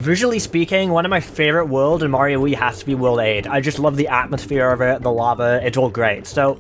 Visually speaking, one of my favorite worlds in Mario Wii has to be World 8. I just love the atmosphere of it, the lava, it's all great. So,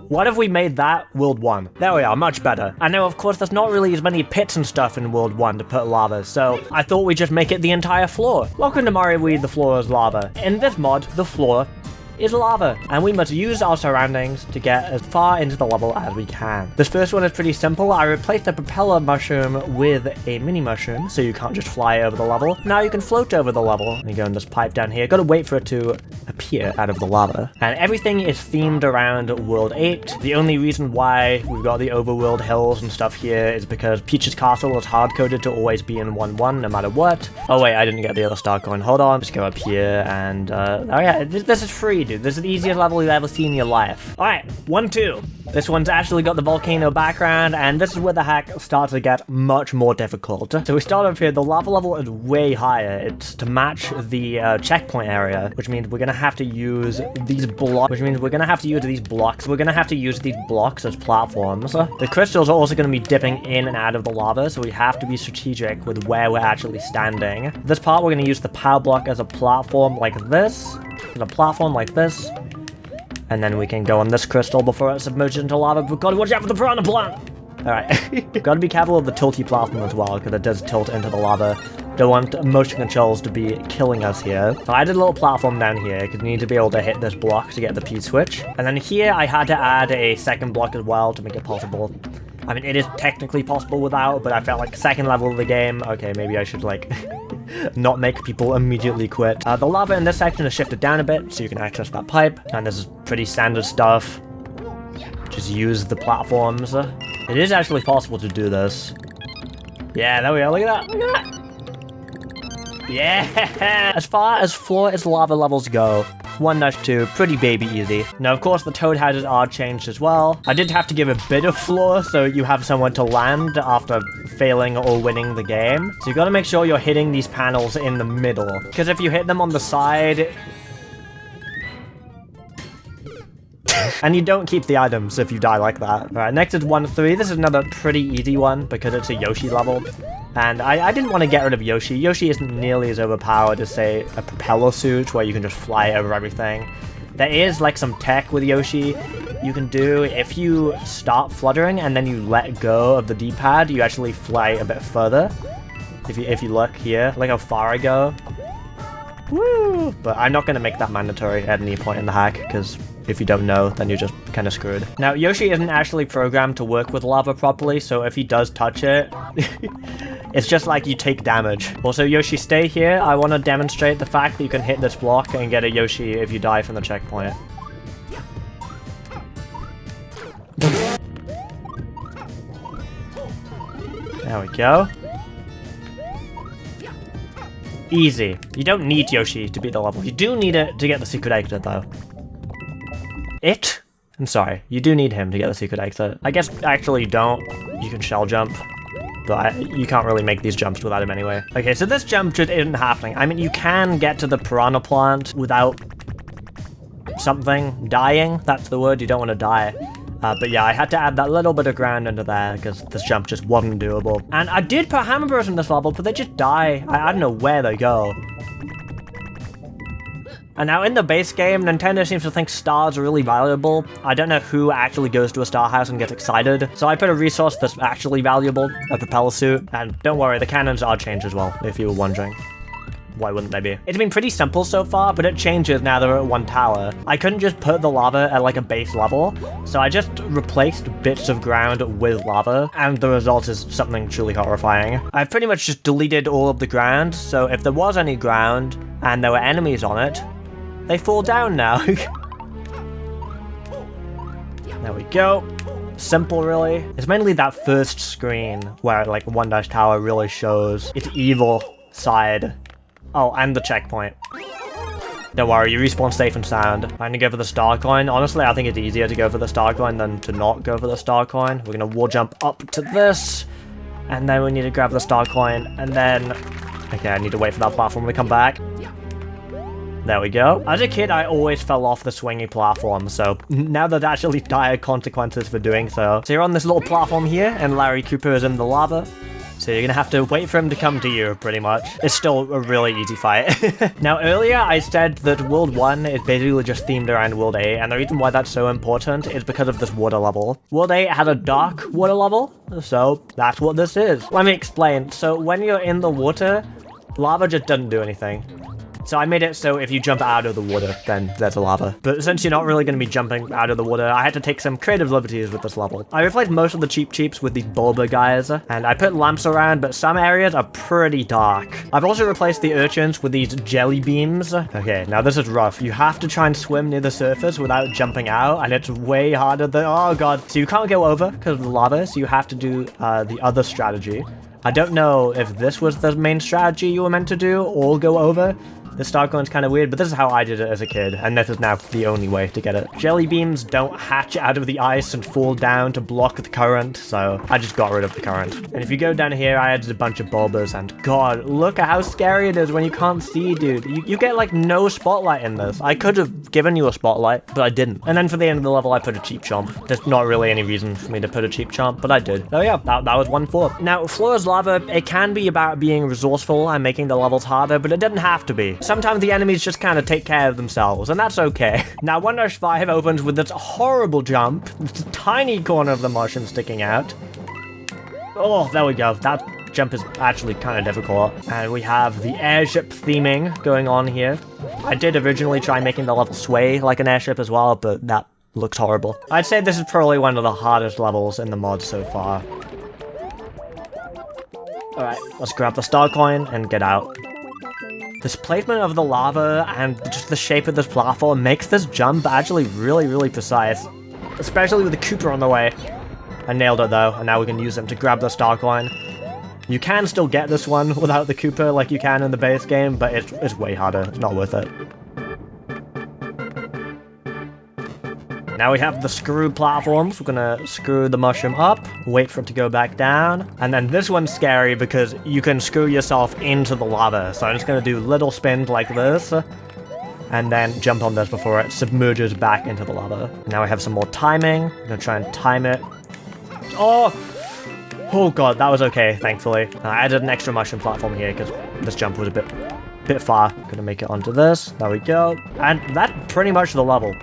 what if we made that World 1? There we are, much better. I know, of course, there's not really as many pits and stuff in World 1 to put lava, so I thought we'd just make it the entire floor. Welcome to Mario Wii, the floor is lava. In this mod, the floor is lava, and we must use our surroundings to get as far into the level as we can. This first one is pretty simple. I replaced the propeller mushroom with a mini mushroom, so you can't just fly over the level. Now you can float over the level. You go in this pipe down here. Gotta wait for it to appear out of the lava. And everything is themed around World 8. The only reason why we've got the overworld hills and stuff here is because Peach's Castle is hard-coded to always be in 1-1 no matter what. Oh wait, I didn't get the other star coin. Hold on, just go up here and oh yeah, this is free, dude. This is the easiest level you've ever seen in your life. Alright, 1-2. This one's actually got the volcano background, and this is where the hack starts to get much more difficult. So we start up here, the lava level is way higher. It's to match the checkpoint area, which means we're gonna have to use these blocks, We're gonna have to use these blocks as platforms. The crystals are also gonna be dipping in and out of the lava, so we have to be strategic with where we're actually standing. This part, we're gonna use the power block as a platform like this, and a platform like this. And then we can go on this crystal before it submerges into lava. But gotta watch out for the piranha plant! Alright. Gotta be careful of the tilty platform as well, because it does tilt into the lava. Don't want motion controls to be killing us here. So I did a little platform down here, because you need to be able to hit this block to get the P-switch. And then here I had to add a second block as well to make it possible. I mean, it is technically possible without, but I felt like second level of the game, okay, maybe I should, like, not make people immediately quit. The lava in this section is shifted down a bit, so you can access that pipe, and this is pretty standard stuff. Just use the platforms. It is actually possible to do this. Yeah, there we go, look at that, look at that! Yeah! As far as floor is lava levels go, 1-2, pretty baby easy. Now, of course, the toad houses are changed as well. I did have to give a bit of floor so you have somewhere to land after failing or winning the game. So you gotta make sure you're hitting these panels in the middle, because if you hit them on the side... and you don't keep the items if you die like that. Alright, next is 1-3. This is another pretty easy one because it's a Yoshi level. And I didn't want to get rid of Yoshi. Yoshi isn't nearly as overpowered as, say, a propeller suit where you can just fly over everything. There is, like, some tech with Yoshi you can do. If you start fluttering and then you let go of the D-pad, you actually fly a bit further. If you look here, like how far I go. Woo! But I'm not going to make that mandatory at any point in the hack, because if you don't know, then you're just kind of screwed. Now, Yoshi isn't actually programmed to work with lava properly, so if he does touch it, it's just like you take damage. Also, Yoshi, stay here. I want to demonstrate the fact that you can hit this block and get a Yoshi if you die from the checkpoint. There we go. Easy. You don't need Yoshi to beat the level. You do need it to get the secret exit, though. I'm sorry. You do need him to get the secret exit. I guess, actually, you don't. You can shell jump. But you can't really make these jumps without him anyway. Okay, so this jump just isn't happening. I mean, you can get to the piranha plant without something dying. That's the word. You don't want to die. But yeah, I had to add that little bit of ground into there because this jump just wasn't doable. And I did put hammer bros in this level, but they just die. I don't know where they go. And now in the base game, Nintendo seems to think stars are really valuable. I don't know who actually goes to a star house and gets excited. So I put a resource that's actually valuable, a propeller suit. And don't worry, the cannons are changed as well, if you were wondering. Why wouldn't they be? It's been pretty simple so far, but it changes now they're at one tower. I couldn't just put the lava at like a base level, so I just replaced bits of ground with lava, and the result is something truly horrifying. I've pretty much just deleted all of the ground, so if there was any ground, and there were enemies on it, they fall down now. There we go. Simple, really. It's mainly that first screen where like 1-tower really shows its evil side. Oh, and the checkpoint. Don't worry, you respawn safe and sound. I'm gonna go for the star coin. Honestly, I think it's easier to go for the star coin than to not go for the star coin. We're gonna wall jump up to this, and then we need to grab the star coin, and then... Okay, I need to wait for that platform to come back. There we go. As a kid, I always fell off the swingy platform, so now there's actually dire consequences for doing so. So you're on this little platform here, and Larry Cooper is in the lava. So you're gonna have to wait for him to come to you, pretty much. It's still a really easy fight. Now, earlier I said that World 1 is basically just themed around World 8, and the reason why that's so important is because of this water level. World 8 has a dark water level, so that's what this is. Let me explain. So when you're in the water, lava just doesn't do anything. So I made it so if you jump out of the water, then there's a lava. But since you're not really going to be jumping out of the water, I had to take some creative liberties with this level. I replaced most of the cheap with these bulba guys, and I put lamps around, but some areas are pretty dark. I've also replaced the urchins with these jelly beams. Okay, now this is rough. You have to try and swim near the surface without jumping out, and it's way harder than, oh god. So you can't go over because of the lava, so you have to do the other strategy. I don't know if this was the main strategy you were meant to do, or go over. The start coin's kind of weird, but this is how I did it as a kid, and this is now the only way to get it. Jelly beams don't hatch out of the ice and fall down to block the current, so I just got rid of the current. And if you go down here, I added a bunch of bulbas, and god, look at how scary it is when you can't see, dude. You get like no spotlight in this. I could have given you a spotlight, but I didn't. And then for the end of the level, I put a cheap chomp. There's not really any reason for me to put a cheap chomp, but I did. So yeah, that was one floor. Now, Floor's Lava, it can be about being resourceful and making the levels harder, but it doesn't have to be. Sometimes the enemies just kind of take care of themselves, and that's okay. Now, 1-5 opens with this horrible jump, this tiny corner of the mushroom sticking out. Oh, there we go. That jump is actually kind of difficult. And we have the airship theming going on here. I did originally try making the level sway like an airship as well, but that looks horrible. I'd say this is probably one of the hardest levels in the mod so far. Alright, let's grab the star coin and get out. This placement of the lava and just the shape of this platform makes this jump actually really precise. Especially with the Cooper on the way. I nailed it though, and now we can use him to grab the star coin. You can still get this one without the Cooper like you can in the base game, but it's way harder. It's not worth it. Now we have the screw platforms. We're gonna screw the mushroom up, wait for it to go back down. And then this one's scary because you can screw yourself into the lava. So I'm just gonna do little spins like this, and then jump on this before it submerges back into the lava. Now we have some more timing. I'm gonna try and time it. Oh god, that was okay, thankfully. I added an extra mushroom platform here because this jump was a bit far. Gonna make it onto this. There we go. And that's pretty much the level.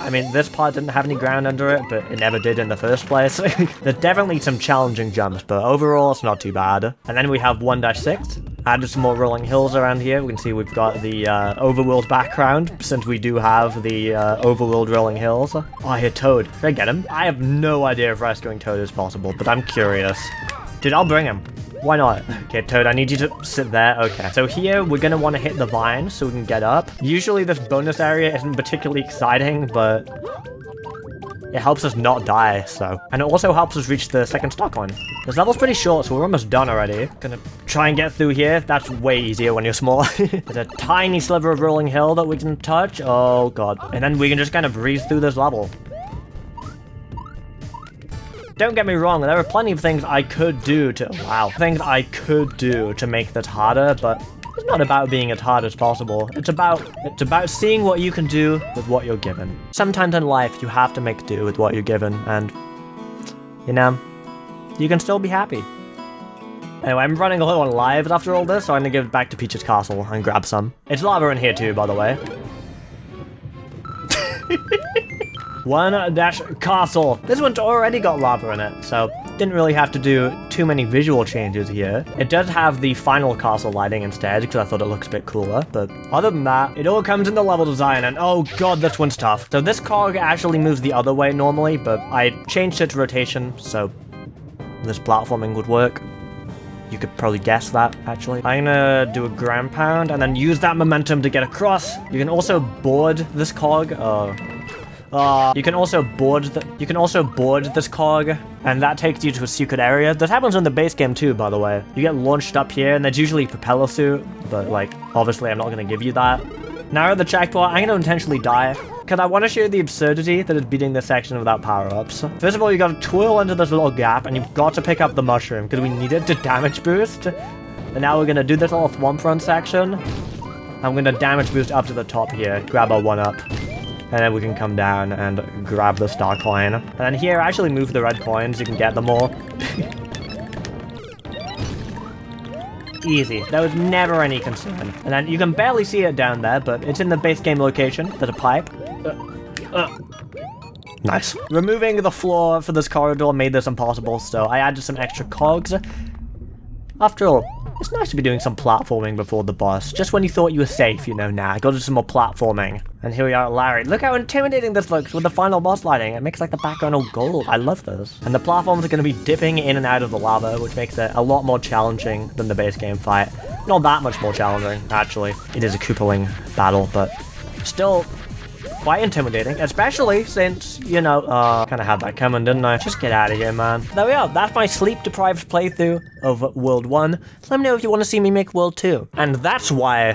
I mean, this part didn't have any ground under it, but it never did in the first place. There's definitely some challenging jumps, but overall, it's not too bad. And then we have 1-6. Added some more rolling hills around here. We can see we've got the overworld background, since we do have the overworld rolling hills. Oh, I hear Toad. Should I get him? I have no idea if rescuing Toad is possible, but I'm curious. Dude, I'll bring him. Why not? Okay, Toad, I need you to sit there. Okay. So here, we're going to want to hit the vine so we can get up. Usually this bonus area isn't particularly exciting, but it helps us not die, so. And it also helps us reach the second star coin. This level's pretty short, so we're almost done already. Gonna try and get through here. That's way easier when you're small. There's a tiny sliver of rolling hill that we can touch. Oh, god. And then we can just kind of breeze through this level. Don't get me wrong, there are plenty of things I could do to make this harder, but it's not about being as hard as possible. It's about seeing what you can do with what you're given. Sometimes in life, you have to make do with what you're given, and, you know, you can still be happy. Anyway, I'm running a little on lives after all this, so I'm gonna give it back to Peach's Castle and grab some. It's lava in here too, by the way. 1-Castle. This one's already got lava in it, so didn't really have to do too many visual changes here. It does have the final castle lighting instead, because I thought it looks a bit cooler, but other than that, it all comes in the level design, and oh god, this one's tough. So this cog actually moves the other way normally, but I changed its rotation, so this platforming would work. You could probably guess that, actually. I'm gonna do a ground pound, and then use that momentum to get across. You can also board this cog, you can also board this cog, and that takes you to a secret area. This happens in the base game too, by the way. You get launched up here, and there's usually a propeller suit, but like, obviously I'm not gonna give you that. Now at the checkpoint, I'm gonna intentionally die, because I want to show you the absurdity that is beating this section without power-ups. First of all, you gotta twirl into this little gap, and you've got to pick up the mushroom, because we need it to damage boost. And now we're gonna do this little swamp run section. I'm gonna damage boost up to the top here, grab our 1-up. And then we can come down and grab the star coin. And then here, actually move the red coins, you can get them all. easy. There was never any concern. And then you can barely see it down there, but it's in the base game location. There's a pipe. Nice. Removing the floor for this corridor made this impossible, so I added some extra cogs. After all, it's nice to be doing some platforming before the boss. Just when you thought you were safe, you know, nah, gotta do some more platforming. And here we are at Larry. Look how intimidating this looks with the final boss lighting. It makes like the background all gold. I love this. And the platforms are gonna be dipping in and out of the lava, which makes it a lot more challenging than the base game fight. Not that much more challenging, actually. It is a Koopaling battle, but still quite intimidating, especially since, you know, kind of had that coming, didn't I? Just get out of here, man. There we are. That's my sleep-deprived playthrough of World 1. Let me know if you want to see me make World 2. And that's why